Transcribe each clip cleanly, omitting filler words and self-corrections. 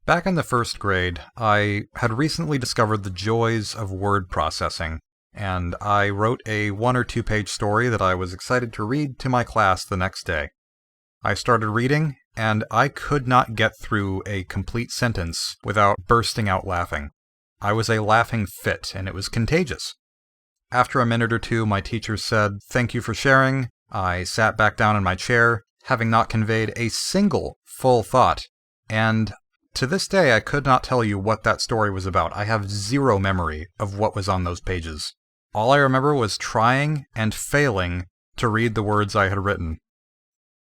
Back in the first grade, I had recently discovered the joys of word processing, and I wrote a 1 or 2 page story that I was excited to read to my class the next day. I started reading, and I could not get through a complete sentence without bursting out laughing. I was a laughing fit, and it was contagious. After a minute or two, my teacher said, "Thank you for sharing." I sat back down in my chair, having not conveyed a single full thought, and to this day, I could not tell you what that story was about. I have zero memory of what was on those pages. All I remember was trying and failing to read the words I had written.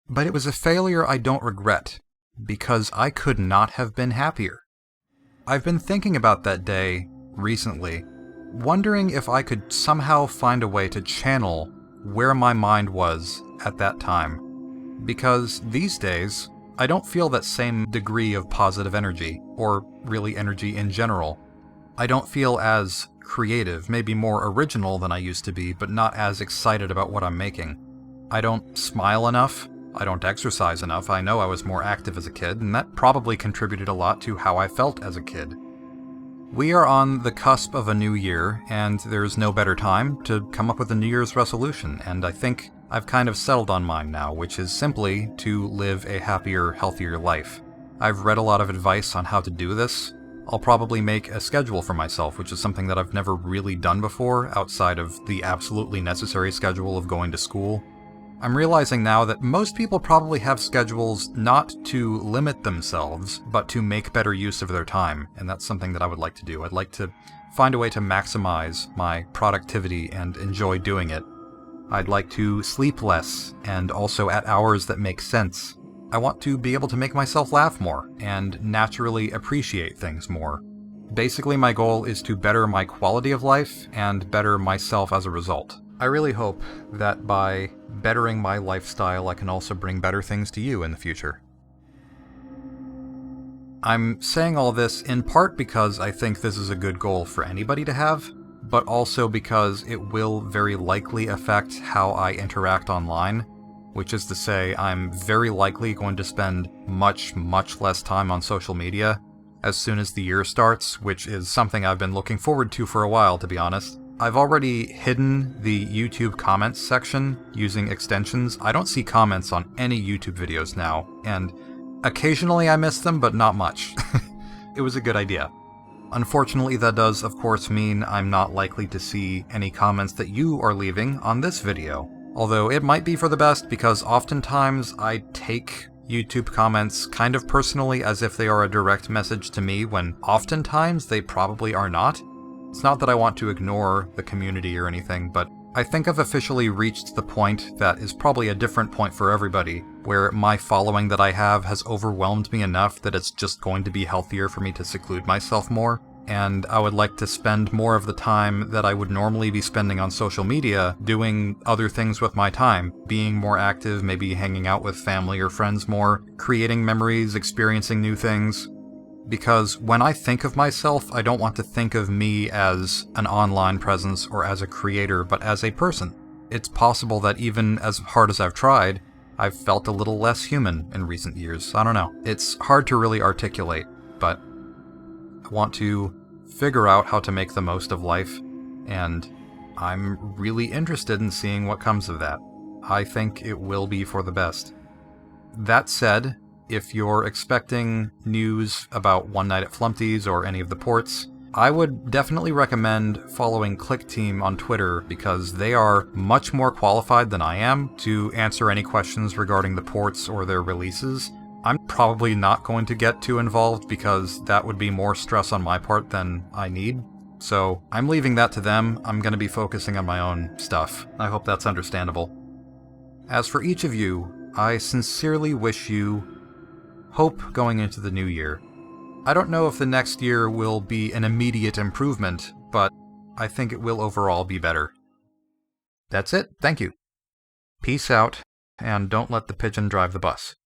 But it was a failure I don't regret, because I could not have been happier. I've been thinking about that day recently, wondering if I could somehow find a way to channel where my mind was at that time. Because these days, I don't feel that same degree of positive energy, or really energy in general. I don't feel as creative, maybe more original than I used to be, but not as excited about what I'm making. I don't smile enough. I don't exercise enough. I know I was more active as a kid, and that probably contributed a lot to how I felt as a kid. We are on the cusp of a new year, and there's no better time to come up with a New Year's resolution, and I think I've kind of settled on mine now, which is simply to live a happier, healthier life. I've read a lot of advice on how to do this. I'll probably make a schedule for myself, which is something that I've never really done before, outside of the absolutely necessary schedule of going to school. I'm realizing now that most people probably have schedules not to limit themselves, but to make better use of their time, and that's something that I would like to do. I'd like to find a way to maximize my productivity and enjoy doing it. I'd like to sleep less, and also at hours that make sense. I want to be able to make myself laugh more, and naturally appreciate things more. Basically, my goal is to better my quality of life, and better myself as a result. I really hope that by bettering my lifestyle, I can also bring better things to you in the future. I'm saying all this in part because I think this is a good goal for anybody to have, but also because it will very likely affect how I interact online, which is to say I'm very likely going to spend much less time on social media as soon as the year starts, which is something I've been looking forward to for a while, to be honest. I've already hidden the YouTube comments section using extensions. I don't see comments on any YouTube videos now, and occasionally I miss them, but not much. It was a good idea. Unfortunately, that does, of course, mean I'm not likely to see any comments that you are leaving on this video. Although it might be for the best, because oftentimes I take YouTube comments kind of personally as if they are a direct message to me, when oftentimes they probably are not. It's not that I want to ignore the community or anything, but I think I've officially reached the point that is probably a different point for everybody, where my following that I have has overwhelmed me enough that it's just going to be healthier for me to seclude myself more, and I would like to spend more of the time that I would normally be spending on social media doing other things with my time, being more active, maybe hanging out with family or friends more, creating memories, experiencing new things. Because when I think of myself, I don't want to think of me as an online presence or as a creator, but as a person. It's possible that even as hard as I've tried, I've felt a little less human in recent years. I don't know. It's hard to really articulate, but I want to figure out how to make the most of life, and I'm really interested in seeing what comes of that. I think it will be for the best. That said, if you're expecting news about One Night at Flumpty's or any of the ports, I would definitely recommend following ClickTeam on Twitter, because they are much more qualified than I am to answer any questions regarding the ports or their releases. I'm probably not going to get too involved because that would be more stress on my part than I need. So I'm leaving that to them. I'm going to be focusing on my own stuff. I hope that's understandable. As for each of you, I sincerely wish you hope going into the new year. I don't know if the next year will be an immediate improvement, but I think it will overall be better. That's it. Thank you. Peace out, and don't let the pigeon drive the bus.